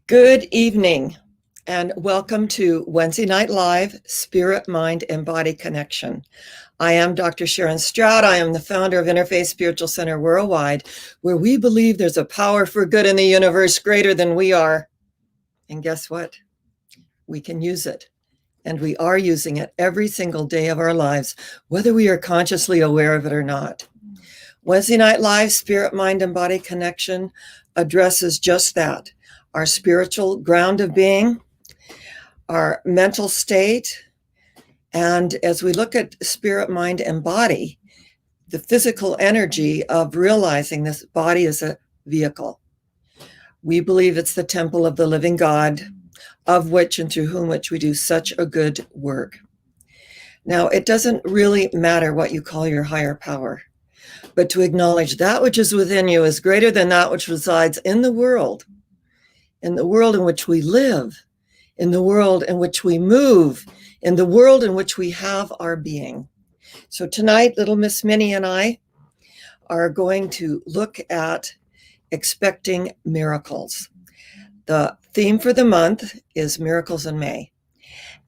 Good evening, and welcome to Wednesday Night Live, Spirit, Mind, and Body Connection. I am Dr. Sharon Stroud. I am the founder of Interfaith Spiritual Center Worldwide, where we believe there's a power for good in the universe greater than we are. And guess what? We can use it. And we are using it every single day of our lives, whether we are consciously aware of it or not. Wednesday Night Live, Spirit, Mind, and Body Connection addresses just that. Our spiritual ground of being, our mental state, and as we look at spirit, mind, and body, the physical energy of realizing this body is a vehicle. We believe it's the temple of the living God, of which and through whom which we do such a good work. Now, it doesn't really matter what you call your higher power, but to acknowledge that which is within you is greater than that which resides in the world in which we live, in the world in which we move, in the world in which we have our being. So tonight, little Miss Minnie and I are going to look at expecting miracles. The theme for the month is Miracles in May.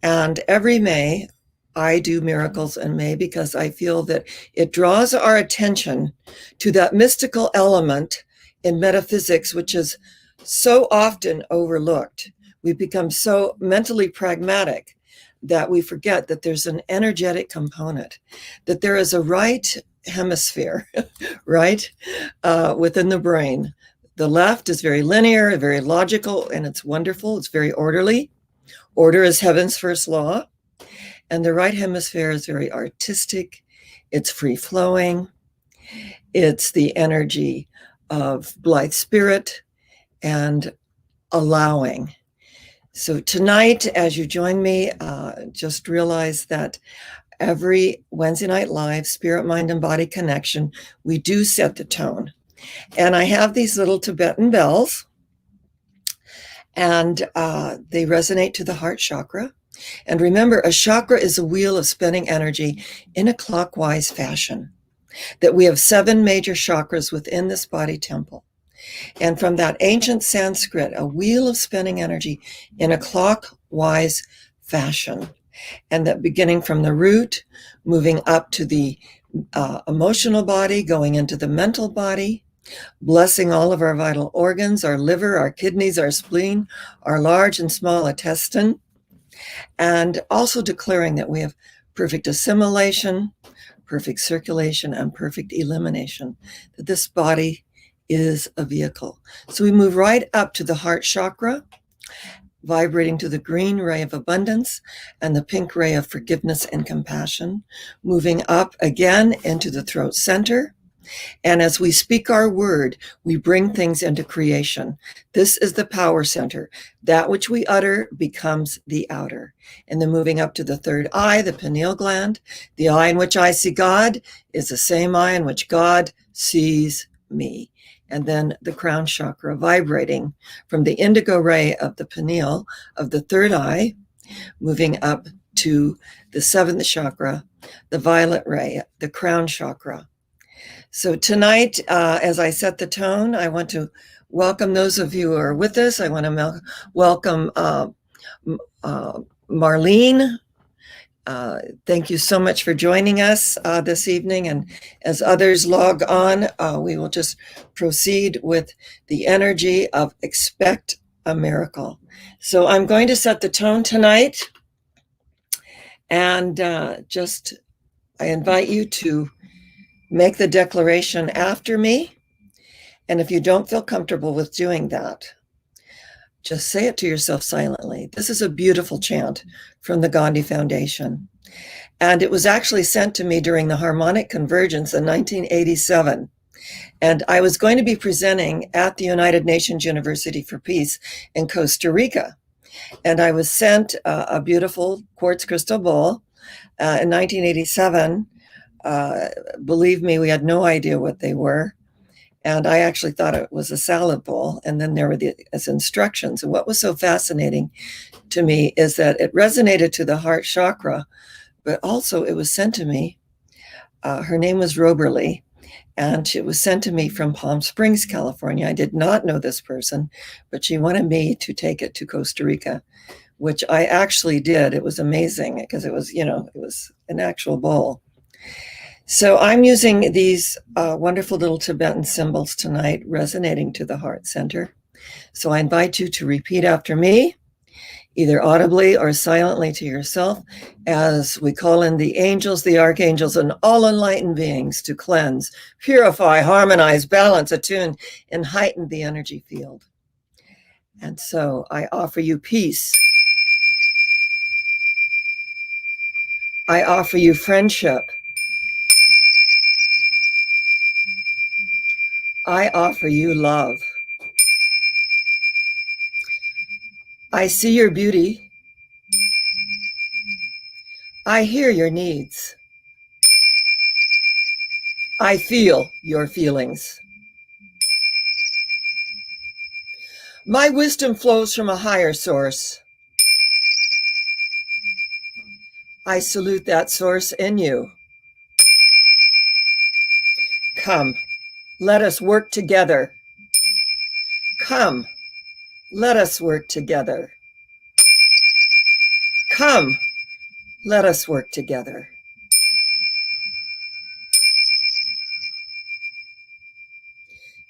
And every May, I do Miracles in May because I feel that it draws our attention to that mystical element in metaphysics, which is so often overlooked. We've become so mentally pragmatic that we forget that there's an energetic component, that there is a right hemisphere, right, within the brain. The left is very linear, very logical, and it's wonderful. It's very orderly. Order is heaven's first law. And the right hemisphere is very artistic. It's free-flowing. It's the energy of blithe spirit and allowing. So tonight, as you join me, just realize that every Wednesday Night Live, Spirit, Mind, and Body Connection, we do set the tone. And I have these little Tibetan bells, and they resonate to the Heart Chakra. And remember, a chakra is a wheel of spinning energy in a clockwise fashion, that we have 7 major chakras within this body temple. And from that ancient Sanskrit, a wheel of spinning energy in a clockwise fashion. And that beginning from the root, moving up to the emotional body, going into the mental body, blessing all of our vital organs, our liver, our kidneys, our spleen, our large and small intestine, and also declaring that we have perfect assimilation, perfect circulation, and perfect elimination, that this body is a vehicle. So we move right up to the Heart Chakra, vibrating to the green ray of abundance and the pink ray of forgiveness and compassion, moving up again into the throat center. And as we speak our word, we bring things into creation. This is the power center. That which we utter becomes the outer. And then moving up to the third eye, the pineal gland. The eye in which I see God is the same eye in which God sees me. And then the crown chakra, vibrating from the indigo ray of the pineal of the third eye, moving up to the 7th chakra, the violet ray, the crown chakra. So tonight, as I set the tone, I want to welcome those of you who are with us. I want to welcome Marlene. Thank you so much for joining us this evening. And as others log on, we will just proceed with the energy of expect a miracle. So I'm going to set the tone tonight. And I invite you to make the declaration after me. And if you don't feel comfortable with doing that, just say it to yourself silently. This is a beautiful chant from the Gandhi Foundation. And it was actually sent to me during the Harmonic Convergence in 1987. And I was going to be presenting at the United Nations University for Peace in Costa Rica. And I was sent a beautiful quartz crystal bowl in 1987. Believe me, we had no idea what they were. And I actually thought it was a salad bowl. And then there were as instructions. And what was so fascinating to me is that it resonated to the Heart Chakra, but also it was sent to me. Her name was Roberly. And it was sent to me from Palm Springs, California. I did not know this person, but she wanted me to take it to Costa Rica, which I actually did. It was amazing because it was an actual bowl. So I'm using these wonderful little Tibetan symbols tonight, resonating to the heart center. So I invite you to repeat after me, either audibly or silently to yourself, as we call in the angels, the archangels, and all enlightened beings to cleanse, purify, harmonize, balance, attune, and heighten the energy field. And so I offer you peace. I offer you friendship. I offer you love. I see your beauty. I hear your needs. I feel your feelings. My wisdom flows from a higher source. I salute that source in you. Come, let us work together. Come, let us work together. Come, let us work together.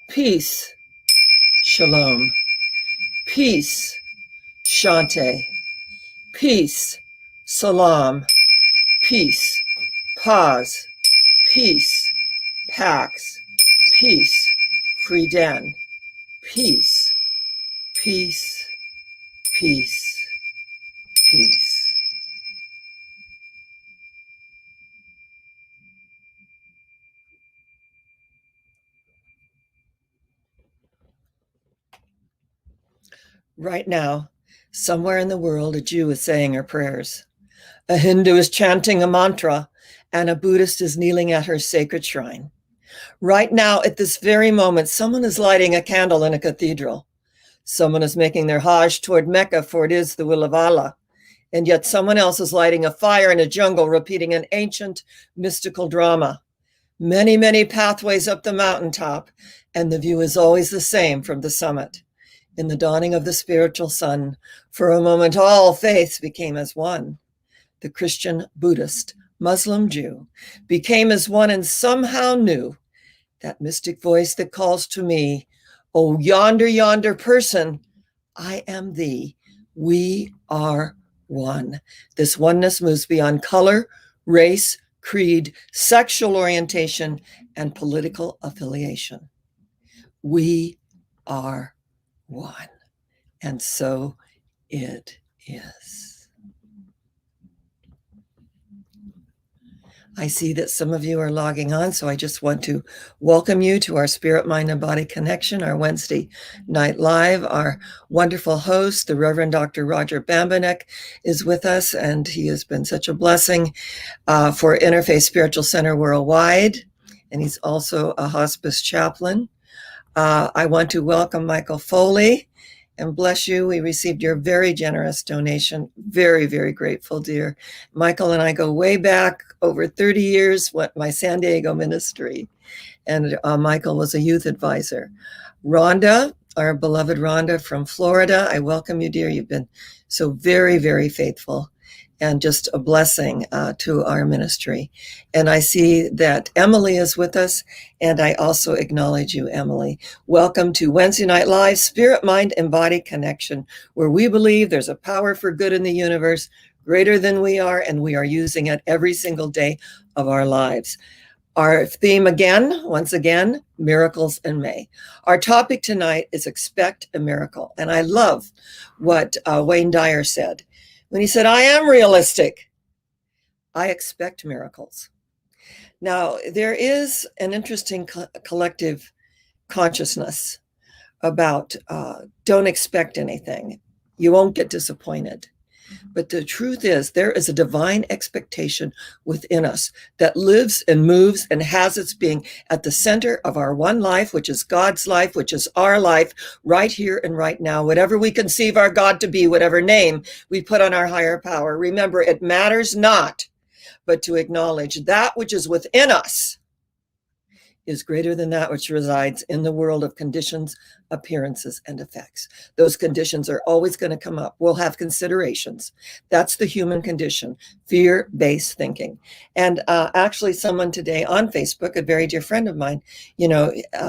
Peace, shalom. Peace, shante. Peace, salam. Peace, pause. Peace, pax. Peace, Friedan. Peace, peace, peace, peace. Right now, somewhere in the world, a Jew is saying her prayers. A Hindu is chanting a mantra, and a Buddhist is kneeling at her sacred shrine. Right now, at this very moment, someone is lighting a candle in a cathedral. Someone is making their Hajj toward Mecca, for it is the will of Allah. And yet someone else is lighting a fire in a jungle, repeating an ancient mystical drama. Many, many pathways up the mountaintop, and the view is always the same from the summit. In the dawning of the spiritual sun, for a moment, all faiths became as one. The Christian, Buddhist, Muslim, Jew became as one and somehow knew that mystic voice that calls to me, "Oh, yonder, yonder person, I am thee. We are one." This oneness moves beyond color, race, creed, sexual orientation, and political affiliation. We are one. And so it is. I see that some of you are logging on, so I just want to welcome you to our Spirit, Mind, and Body Connection, our Wednesday night live. Our wonderful host, the Reverend Dr. Roger Bambanek, is with us, and he has been such a blessing for Interfaith Spiritual Center Worldwide, and he's also a hospice chaplain. I want to welcome Michael Foley, and bless you. We received your very generous donation. Very, very grateful, dear. Michael and I go way back, over 30 years, my San Diego ministry. And Michael was a youth advisor. Rhonda, our beloved Rhonda from Florida, I welcome you, dear. You've been so very, very faithful and just a blessing to our ministry. And I see that Emily is with us, and I also acknowledge you, Emily. Welcome to Wednesday Night Live, Spirit, Mind, and Body Connection, where we believe there's a power for good in the universe greater than we are, and we are using it every single day of our lives. Our theme once again, miracles in May. Our topic tonight is expect a miracle. And I love what Wayne Dyer said when he said, "I am realistic. I expect miracles." Now, there is an interesting collective consciousness about don't expect anything. You won't get disappointed. But the truth is, there is a divine expectation within us that lives and moves and has its being at the center of our one life, which is God's life, which is our life right here and right now. Whatever we conceive our God to be, whatever name we put on our higher power, remember, it matters not, but to acknowledge that which is within us is greater than that which resides in the world of conditions, appearances, and effects. Those conditions are always going to come up. We'll have considerations. That's the human condition, fear-based thinking. And actually, someone today on Facebook, a very dear friend of mine,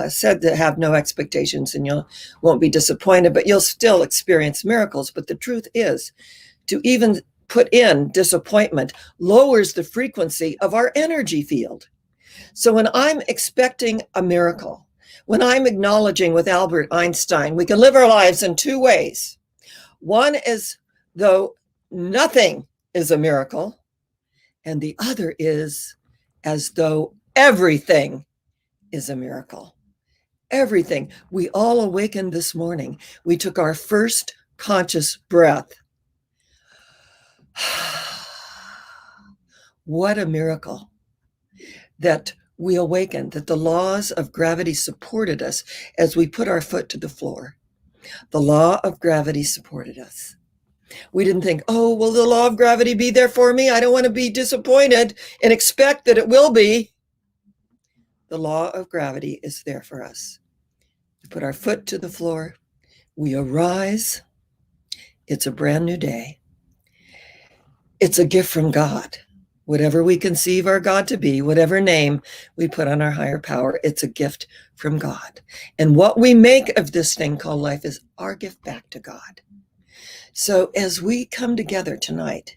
said to have no expectations and you won't be disappointed, but you'll still experience miracles. But the truth is, to even put in disappointment lowers the frequency of our energy field. So when I'm expecting a miracle, when I'm acknowledging with Albert Einstein, we can live our lives in two ways. One is though nothing is a miracle, and the other is as though everything is a miracle. Everything. We all awakened this morning. We took our first conscious breath. What a miracle that we awakened, that the laws of gravity supported us as we put our foot to the floor. The law of gravity supported us. We didn't think, oh, will the law of gravity be there for me? I don't want to be disappointed and expect that it will be. The law of gravity is there for us. We put our foot to the floor. We arise. It's a brand new day. It's a gift from God. Whatever we conceive our God to be, whatever name we put on our higher power, it's a gift from God. And what we make of this thing called life is our gift back to God. So as we come together tonight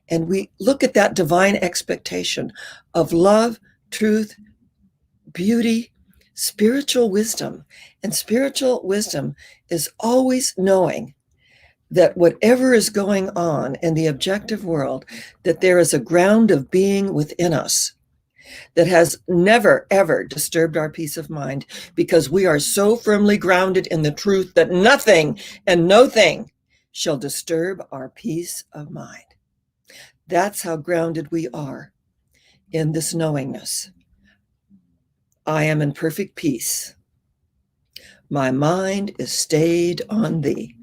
and we look at that divine expectation of love, truth, beauty, spiritual wisdom, and spiritual wisdom is always knowing that whatever is going on in the objective world, that there is a ground of being within us that has never, ever disturbed our peace of mind, because we are so firmly grounded in the truth that nothing and no thing shall disturb our peace of mind. That's how grounded we are in this knowingness. I am in perfect peace. My mind is stayed on thee.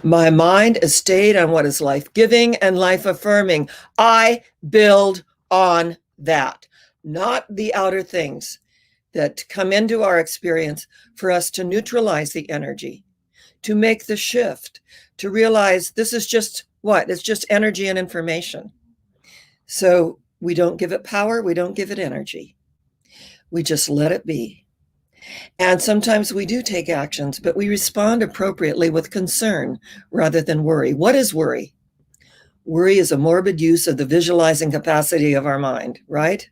My mind is stayed on what is life-giving and life-affirming. I build on that, not the outer things that come into our experience for us to neutralize the energy, to make the shift, to realize this is just what? It's just energy and information. So we don't give it power, we don't give it energy. We just let it be. And sometimes we do take actions, but we respond appropriately with concern rather than worry. What is worry? Worry is a morbid use of the visualizing capacity of our mind, right?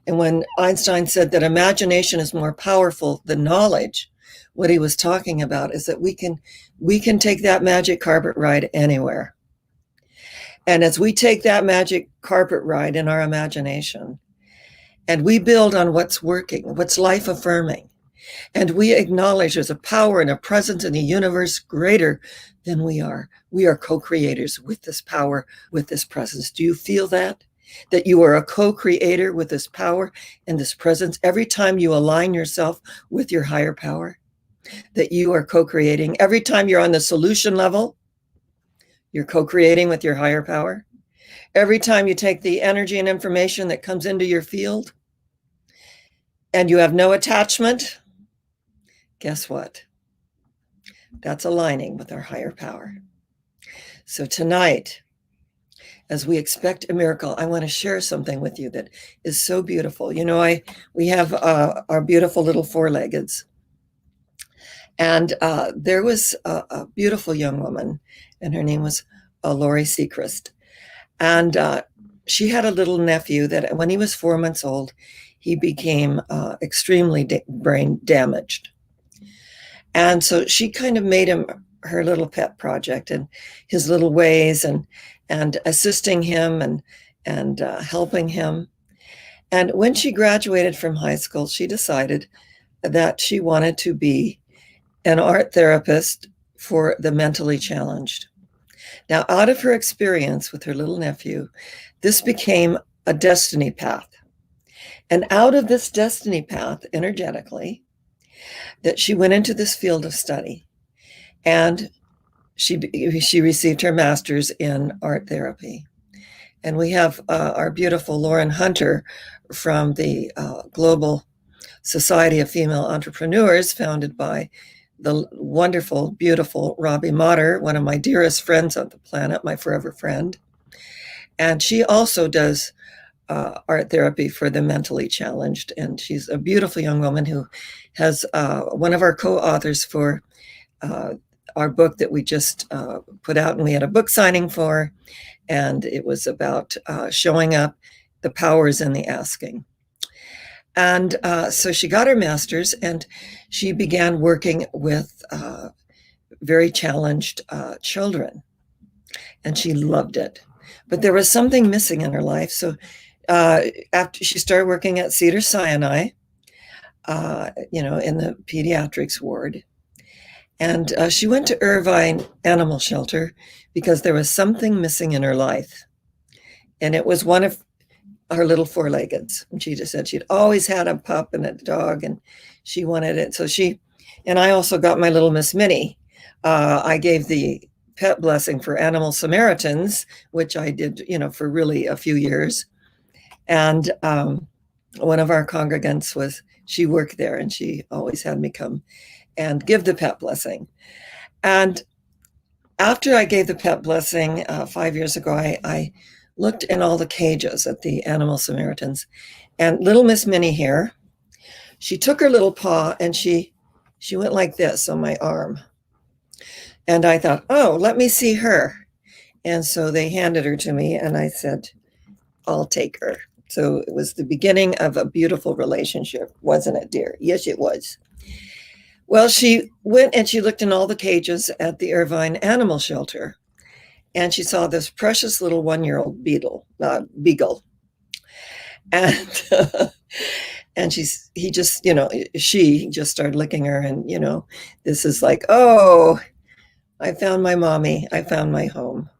And when Einstein said that imagination is more powerful than knowledge, what he was talking about is that we can take that magic carpet ride anywhere. And as we take that magic carpet ride in our imagination, and we build on what's working, what's life affirming, and we acknowledge there's a power and a presence in the universe greater than we are. We are co-creators with this power, with this presence. Do you feel that? That you are a co-creator with this power and this presence every time you align yourself with your higher power? That you are co-creating. Every time you're on the solution level, you're co-creating with your higher power. Every time you take the energy and information that comes into your field and you have no attachment, guess what? That's aligning with our higher power. So tonight, as we expect a miracle, I want to share something with you that is so beautiful. You know, we have our beautiful little four-leggeds. And there was a beautiful young woman, and her name was Lori Seacrest. And she had a little nephew that when he was 4 months old, he became extremely brain damaged. And so she kind of made him her little pet project and his little ways and assisting him and helping him. And when she graduated from high school, she decided that she wanted to be an art therapist for the mentally challenged. Now, out of her experience with her little nephew, this became a destiny path. And out of this destiny path, energetically, that she went into this field of study. And she received her master's in art therapy. And we have our beautiful Lauren Hunter from the Global Society of Female Entrepreneurs, founded by the wonderful, beautiful Robbie Motter, one of my dearest friends on the planet, my forever friend. And she also does art therapy for the mentally challenged. And she's a beautiful young woman who has one of our co-authors for our book that we just put out, and we had a book signing for, and it was about showing up, the powers in the asking. And so she got her master's, and she began working with very challenged children, and she loved it. But there was something missing in her life. So after she started working at Cedars-Sinai, in the pediatrics ward, and she went to Irvine Animal Shelter because there was something missing in her life. And it was one of her little four-leggeds. And she just said she'd always had a pup and a dog, and she wanted it. So and I also got my little Miss Minnie. I gave the pet blessing for Animal Samaritans, which I did, for really a few years. And one of our congregants she worked there, and she always had me come and give the pet blessing. And after I gave the pet blessing 5 years ago, I looked in all the cages at the Animal Samaritans, and little Miss Minnie here, she took her little paw and she went like this on my arm. And I thought, oh, let me see her. And so they handed her to me, and I said, I'll take her. So it was the beginning of a beautiful relationship, wasn't it, dear? Yes, it was. Well, she went and she looked in all the cages at the Irvine Animal Shelter, and she saw this precious little 1-year-old beagle. And and she just started licking her, and this is like, oh, I found my mommy, I found my home.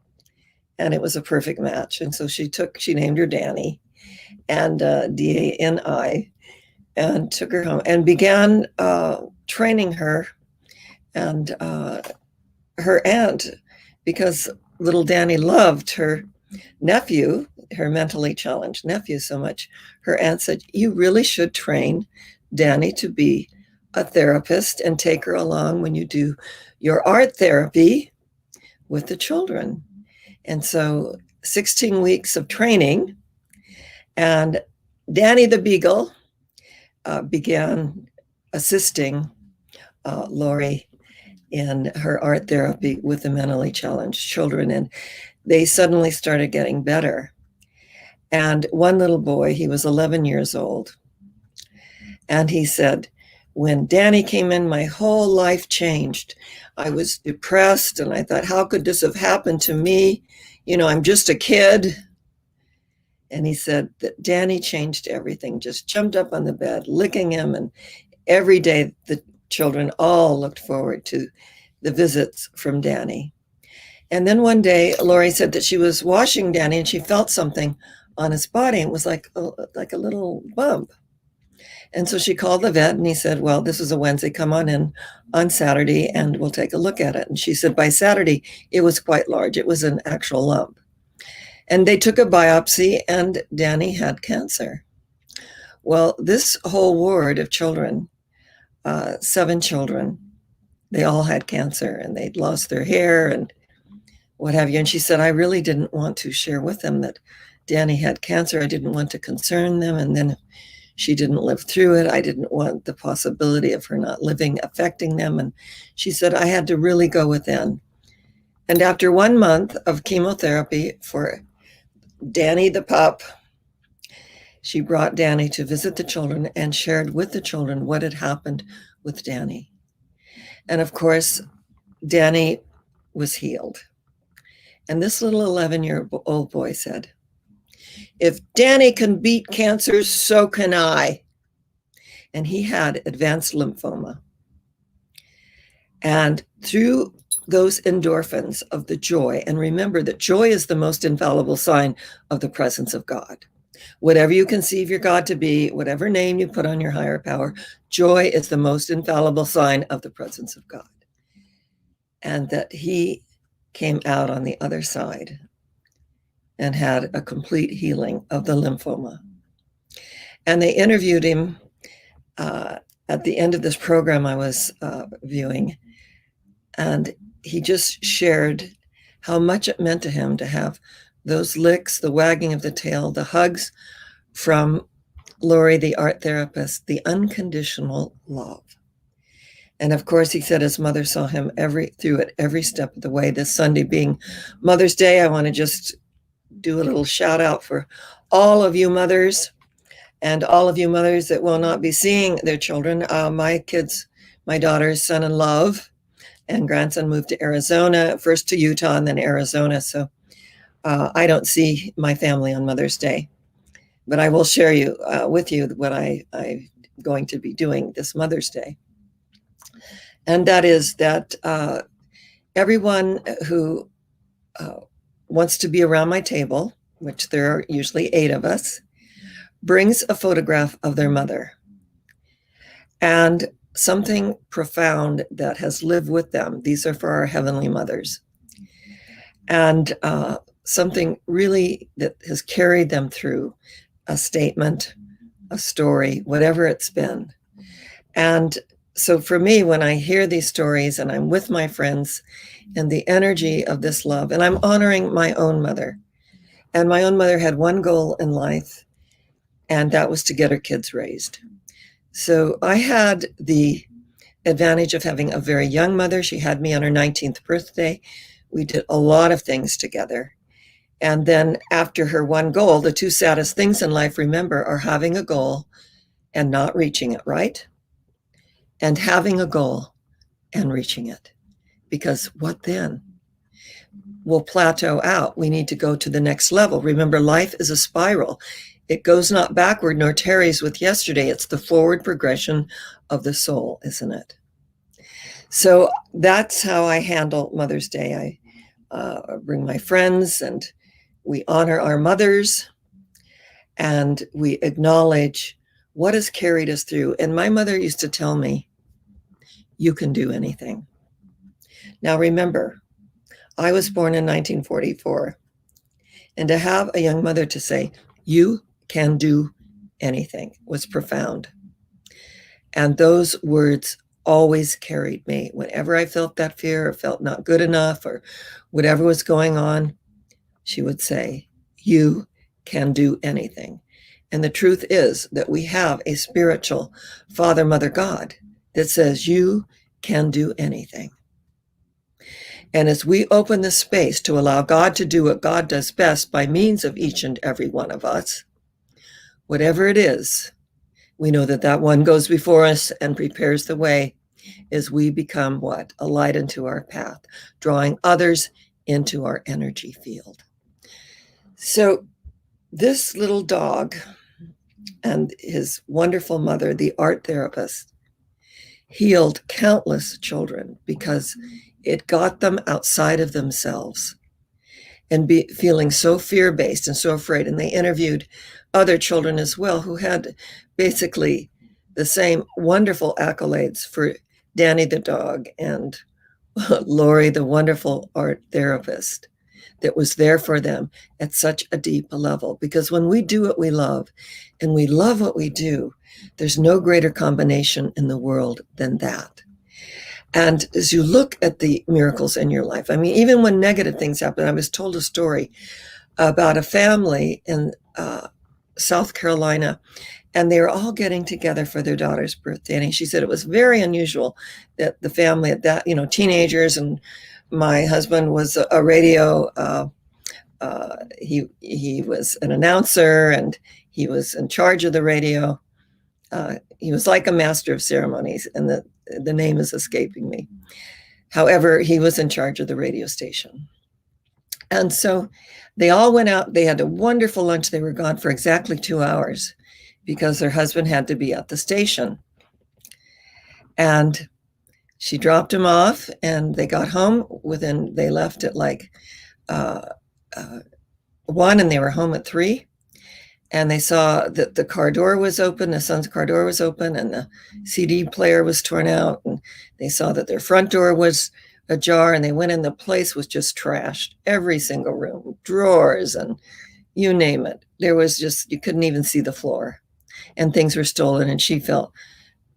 And it was a perfect match. And so she named her Dani, and Dani, and took her home and began training her and her aunt, because little Dani loved her nephew, her mentally challenged nephew, so much. Her aunt said, you really should train Dani to be a therapist and take her along when you do your art therapy with the children. And so 16 weeks of training, and Dani the beagle began assisting Lori in her art therapy with the mentally challenged children, and they suddenly started getting better. And one little boy, he was 11 years old, and he said, when Dani came in, my whole life changed. I was depressed, and I thought, how could this have happened to me? I'm just a kid. And he said that Dani changed everything, just jumped up on the bed, licking him. And every day the children all looked forward to the visits from Dani. And then one day, Lori said that she was washing Dani, and she felt something on his body. It was like a little bump. And so she called the vet, and he said, well, this is a Wednesday, come on in on Saturday and we'll take a look at it. And she said by Saturday, it was quite large. It was an actual lump. And they took a biopsy, and Dani had cancer. Well, this whole ward of children, 7 children, they all had cancer, and they'd lost their hair and what have you. And she said, I really didn't want to share with them that Dani had cancer. I didn't want to concern them. And then she didn't live through it. I didn't want the possibility of her not living affecting them. And she said, I had to really go within. And after 1 month of chemotherapy for Dani the pup, she brought Dani to visit the children and shared with the children what had happened with Dani. And of course, Dani was healed. And this little 11-year-old boy said, if Dani can beat cancer, so can I. And he had advanced lymphoma. And through those endorphins of the joy, and remember that joy is the most infallible sign of the presence of God. Whatever you conceive your God to be, whatever name you put on your higher power, joy is the most infallible sign of the presence of God. And that he came out on the other side and had a complete healing of the lymphoma. And they interviewed him at the end of this program I was viewing, and he just shared how much it meant to him to have those licks, the wagging of the tail, the hugs from Lori, the art therapist, the unconditional love. And of course, he said his mother saw him through it every step of the way. This Sunday being Mother's Day, I want to just do a little shout out for all of you mothers and all of you mothers that will not be seeing their children. My kids, my daughter's son-in-law and grandson moved to Arizona, first to Utah and then Arizona. So I don't see my family on Mother's Day, but I will share with you what I'm going to be doing this Mother's Day. And that is that everyone who wants to be around my table, which there are usually 8 of us, brings a photograph of their mother and something profound that has lived with them. These are for our heavenly mothers. And something really that has carried them through a statement, a story, whatever it's been. And so for me, when I hear these stories and I'm with my friends and the energy of this love, and I'm honoring my own mother, and my own mother had one goal in life, and that was to get her kids raised. So I had the advantage of having a very young mother. She had me on her 19th birthday. We did a lot of things together. And then after her one goal, the 2 saddest things in life, remember, are having a goal and not reaching it, right? And having a goal and reaching it. Because what then? We'll plateau out. We need to go to the next level. Remember, life is a spiral. It goes not backward nor tarries with yesterday. It's the forward progression of the soul, isn't it? So that's how I handle Mother's Day. I bring my friends and we honor our mothers and we acknowledge what has carried us through. And my mother used to tell me, you can do anything. Now remember, I was born in 1944. And to have a young mother to say, you can do anything, was profound. And those words always carried me. Whenever I felt that fear or felt not good enough or whatever was going on, she would say, you can do anything. And the truth is that we have a spiritual Father, Mother, God that says you can do anything. And as we open the space to allow God to do what God does best by means of each and every one of us, whatever it is, we know that that one goes before us and prepares the way as we become what? A light into our path, drawing others into our energy field. So this little dog and his wonderful mother, the art therapist, healed countless children because it got them outside of themselves and feeling so fear-based and so afraid. And they interviewed other children as well who had basically the same wonderful accolades for Danny the dog and Lori, the wonderful art therapist that was there for them at such a deep level. Because when we do what we love and we love what we do, there's no greater combination in the world than that. And as you look at the miracles in your life, I mean, even when negative things happen, I was told a story about a family in South Carolina, and they were all getting together for their daughter's birthday. And she said it was very unusual that the family at that, teenagers, and my husband was a radio, he was an announcer and he was in charge of the radio. He was like a master of ceremonies, and the name is escaping me. However, he was in charge of the radio station. And so they all went out. They had a wonderful lunch. They were gone for exactly 2 hours because their husband had to be at the station. And she dropped him off and they got home they left at like 1 and they were home at 3. And they saw that the car door was open, the son's car door was open, and the CD player was torn out. And they saw that their front door was a jar, and they went in. The place was just trashed. Every single room, drawers, and you name it. There was just, you couldn't even see the floor, and things were stolen. And she felt,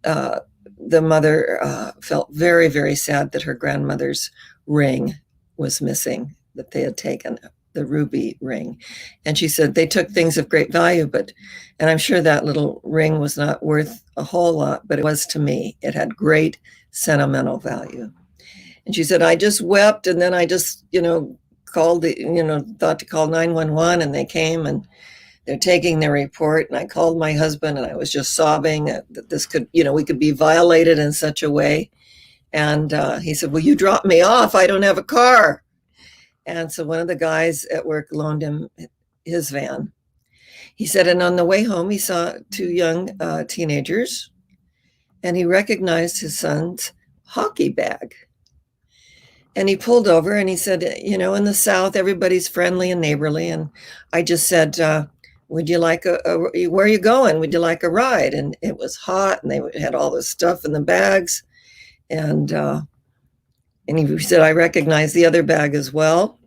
the mother felt very, very sad that her grandmother's ring was missing, that they had taken the ruby ring. And she said they took things of great value, and I'm sure that little ring was not worth a whole lot, but it was to me. It had great sentimental value. And she said, I just wept, and then I just, called thought to call 911, and they came, and they're taking their report. And I called my husband, and I was just sobbing that this could, we could be violated in such a way. And he said, well, you drop me off. I don't have a car. And so one of the guys at work loaned him his van. He said, and on the way home, he saw two young teenagers, and he recognized his son's hockey bag. And he pulled over, and he said, in the South, everybody's friendly and neighborly. And I just said, would you like where are you going? Would you like a ride? And it was hot, and they had all this stuff in the bags. And he said, I recognize the other bag as well.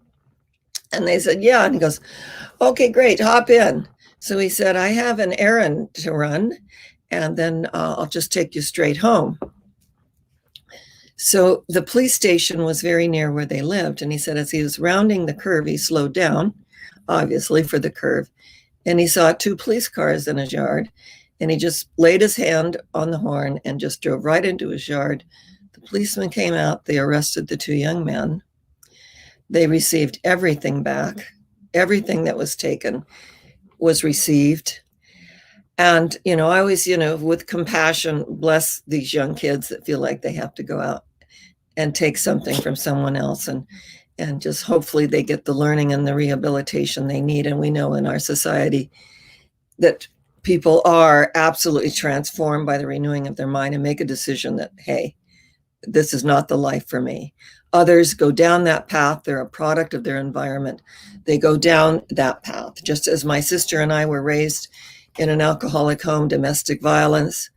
And they said, yeah. And he goes, okay, great, hop in. So he said, I have an errand to run, and then I'll just take you straight home. So the police station was very near where they lived. And he said, as he was rounding the curve, he slowed down, obviously, for the curve. And he saw two police cars in his yard. And he just laid his hand on the horn and just drove right into his yard. The policemen came out. They arrested the two young men. They received everything back. Everything that was taken was received. And, I always, with compassion, bless these young kids that feel like they have to go out and take something from someone else, and just hopefully they get the learning and the rehabilitation they need. And we know in our society that people are absolutely transformed by the renewing of their mind and make a decision that, hey, this is not the life for me. Others go down that path. They're a product of their environment. They go down that path. Just as my sister and I were raised in an alcoholic home, domestic violence.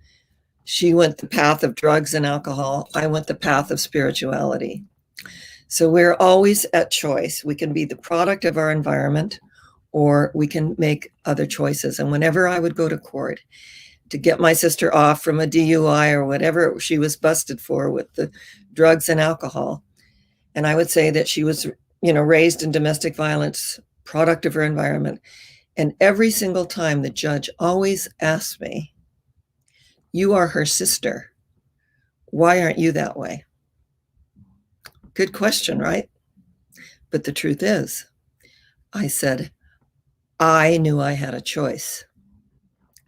She went the path of drugs and alcohol. I went the path of spirituality. So we're always at choice. We can be the product of our environment, or we can make other choices. And whenever I would go to court to get my sister off from a DUI or whatever she was busted for with the drugs and alcohol, and I would say that she was, raised in domestic violence, product of her environment. And every single time the judge always asked me, you are her sister. Why aren't you that way? Good question, right? But the truth is, I said, I knew I had a choice.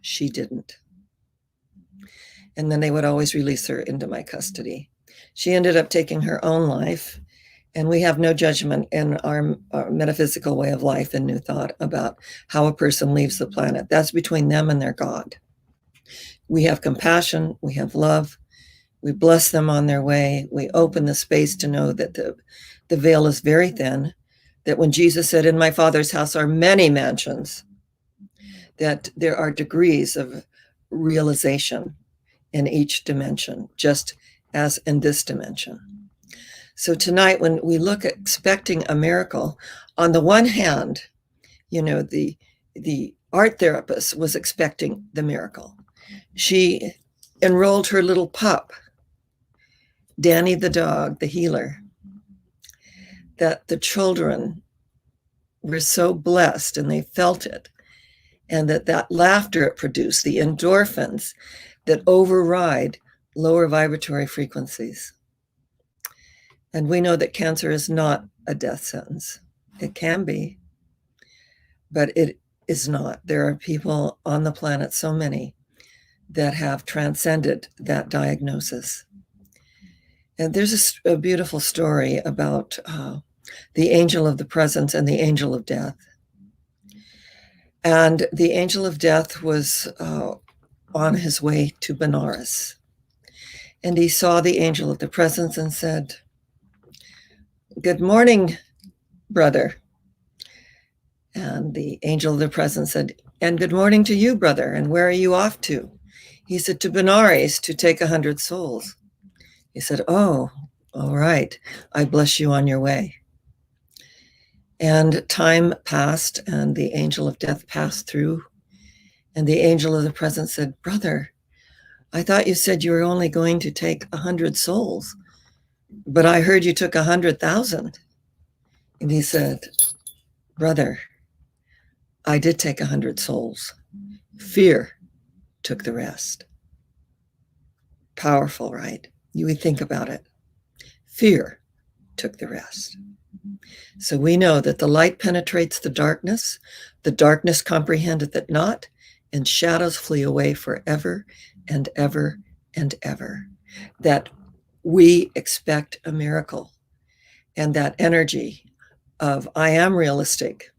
She didn't. And then they would always release her into my custody. She ended up taking her own life. And we have no judgment in our metaphysical way of life and New Thought about how a person leaves the planet. That's between them and their God. We have compassion. We have love. We bless them on their way. We open the space to know that the veil is very thin, that when Jesus said, in my Father's house are many mansions, that there are degrees of realization in each dimension, just as in this dimension. So tonight, when we look at expecting a miracle, on the one hand, the art therapist was expecting the miracle. She enrolled her little pup, Danny the dog, the healer, that the children were so blessed and they felt it, and that laughter it produced, the endorphins that override lower vibratory frequencies. And we know that cancer is not a death sentence. It can be, but it is not. There are people on the planet, so many, that have transcended that diagnosis. And there's a beautiful story about the angel of the presence and the angel of death. And the angel of death was on his way to Benares. And he saw the angel of the presence and said, good morning, brother. And the angel of the presence said, and good morning to you, brother. And where are you off to? He said, to Benares to take 100 souls. He said, oh, All right. I bless you on your way. And time passed, and the angel of death passed through. And the angel of the presence said, "Brother, I thought you said you were only going to take 100 souls, but I heard you took 100,000. And he said, "Brother, I did take 100 souls. Fear took the rest." Powerful, right? You would think about it. Fear took the rest. So we know that the light penetrates the darkness comprehendeth it not, and shadows flee away forever and ever and ever. That we expect a miracle. And that energy of I am realistic,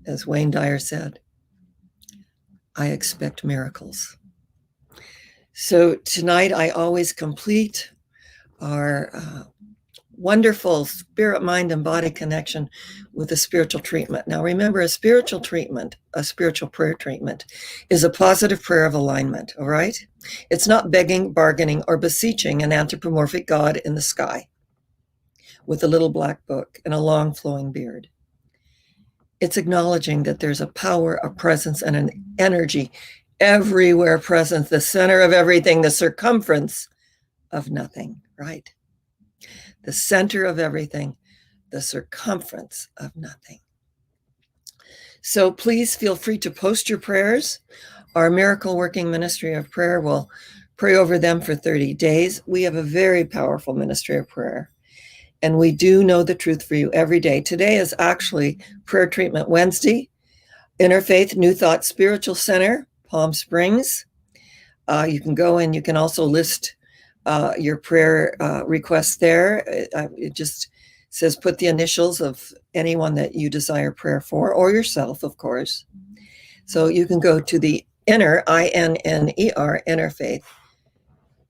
as Wayne Dyer said, I expect miracles. So tonight I always complete our wonderful spirit, mind, and body connection with a spiritual treatment. Now remember, a spiritual treatment, a spiritual prayer treatment, is a positive prayer of alignment, all right? It's not begging, bargaining, or beseeching an anthropomorphic God in the sky with a little black book and a long flowing beard. It's acknowledging that there's a power, a presence, and an energy everywhere present, the center of everything, the circumference of nothing, right? The center of everything, the circumference of nothing. So please feel free to post your prayers. Our Miracle Working Ministry of Prayer will pray over them for 30 days. We have a very powerful ministry of prayer, and we do know the truth for you every day. Today is actually Prayer Treatment Wednesday, Interfaith New Thought Spiritual Center, Palm Springs. You can go and you can also list your prayer requests there. It just says put the initials of anyone that you desire prayer for, or yourself, of course. So you can go to the Inner, I-N-N-E-R, Interfaith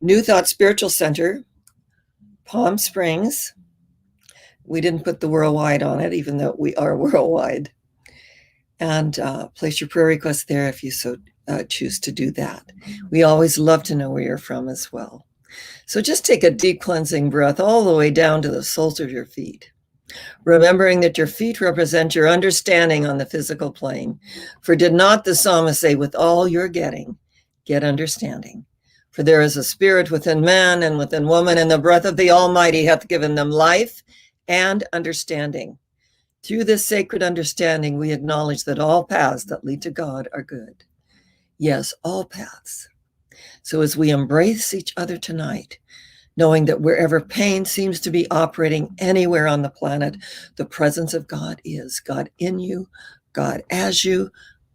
New Thought Spiritual Center, Palm Springs. We didn't put the worldwide on it, even though we are worldwide. And place your prayer request there if you so choose to do that. We always love to know where you're from as well. So just take a deep cleansing breath all the way down to the soles of your feet, remembering that your feet represent your understanding on the physical plane. For did not the psalmist say, with all you're getting, get understanding? For there is a spirit within man and within woman, and the breath of the Almighty hath given them life and understanding. Through this sacred understanding, we acknowledge that all paths that lead to God are good. Yes, all paths. So as we embrace each other tonight, knowing that wherever pain seems to be operating anywhere on the planet, the presence of God is. God in you, God as you.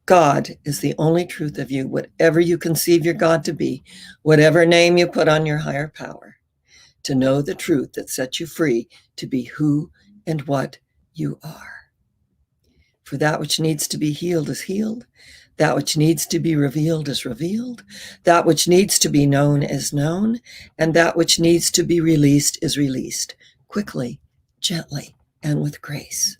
God is the only truth of you, whatever you conceive your God to be, whatever name you put on your higher power, to know the truth that sets you free to be who and what you are. For that which needs to be healed is healed. That which needs to be revealed is revealed. That which needs to be known is known. And that which needs to be released is released, quickly, gently, and with grace.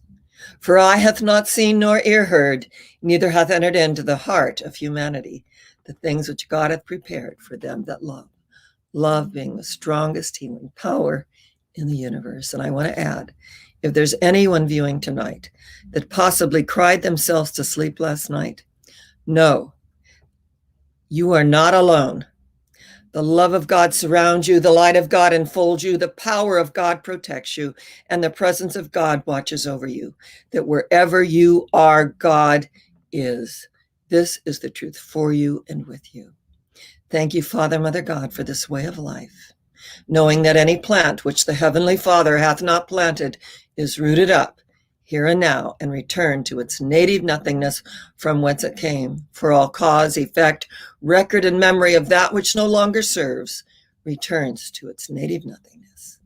For eye hath not seen nor ear heard, neither hath entered into the heart of humanity the things which God hath prepared for them that love. Love being the strongest healing power in the universe. And I want to add, if there's anyone viewing tonight that possibly cried themselves to sleep last night, no, you are not alone. The love of God surrounds you, the light of God enfolds you, the power of God protects you, and the presence of God watches over you, that wherever you are, God is. This is the truth for you and with you. Thank you, Father, Mother God, for this way of life, knowing that any plant which the Heavenly Father hath not planted is rooted up here and now, and return to its native nothingness from whence it came. For all cause, effect, record, and memory of that which no longer serves returns to its native nothingness.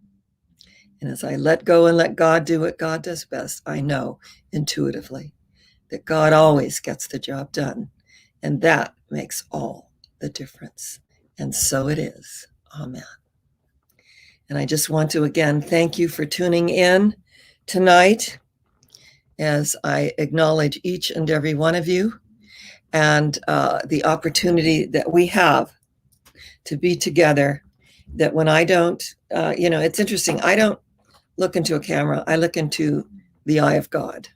And as I let go and let God do what God does best, I know intuitively that God always gets the job done, and that makes all the difference. And so it is. Amen. And I just want to again thank you for tuning in tonight, as I acknowledge each and every one of you, and the opportunity that we have to be together that when I don't, it's interesting. I don't look into a camera. I look into the eye of God.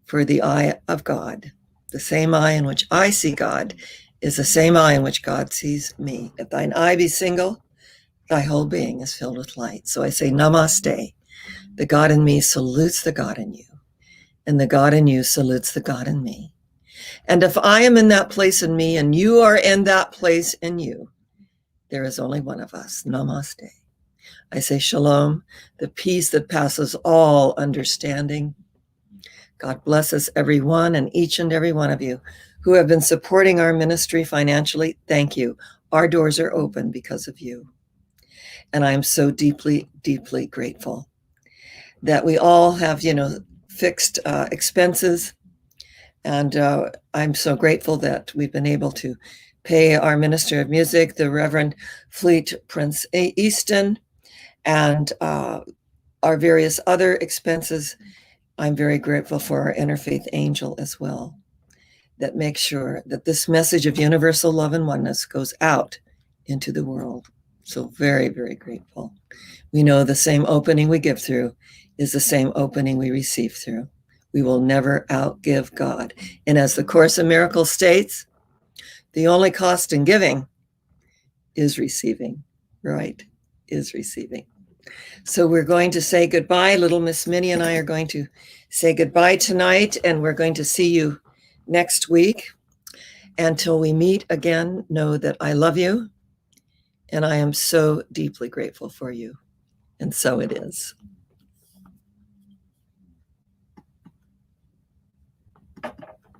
For the eye of God, the same eye in which I see God, is the same eye in which God sees me. If thine eye be single, thy whole being is filled with light. So I say, Namaste. The God in me salutes the God in you, and the God in you salutes the God in me. And if I am in that place in me, and you are in that place in you, there is only one of us. Namaste. I say, Shalom, the peace that passes all understanding. God blesses everyone and each and every one of you who have been supporting our ministry financially. Thank you. Our doors are open because of you. And I am so deeply, deeply grateful that we all have, fixed expenses. And I'm so grateful that we've been able to pay our Minister of Music, the Reverend Fleet Prince Easton, and our various other expenses. I'm very grateful for our interfaith angel as well, that makes sure that this message of universal love and oneness goes out into the world. So very, very grateful. We know the same opening we give through is the same opening we receive through. We will never outgive God. And as the Course in Miracles states, the only cost in giving is receiving, right? Is receiving. So we're going to say goodbye. Little Miss Minnie and I are going to say goodbye tonight, and we're going to see you next week. Until we meet again, know that I love you, and I am so deeply grateful for you. And so it is.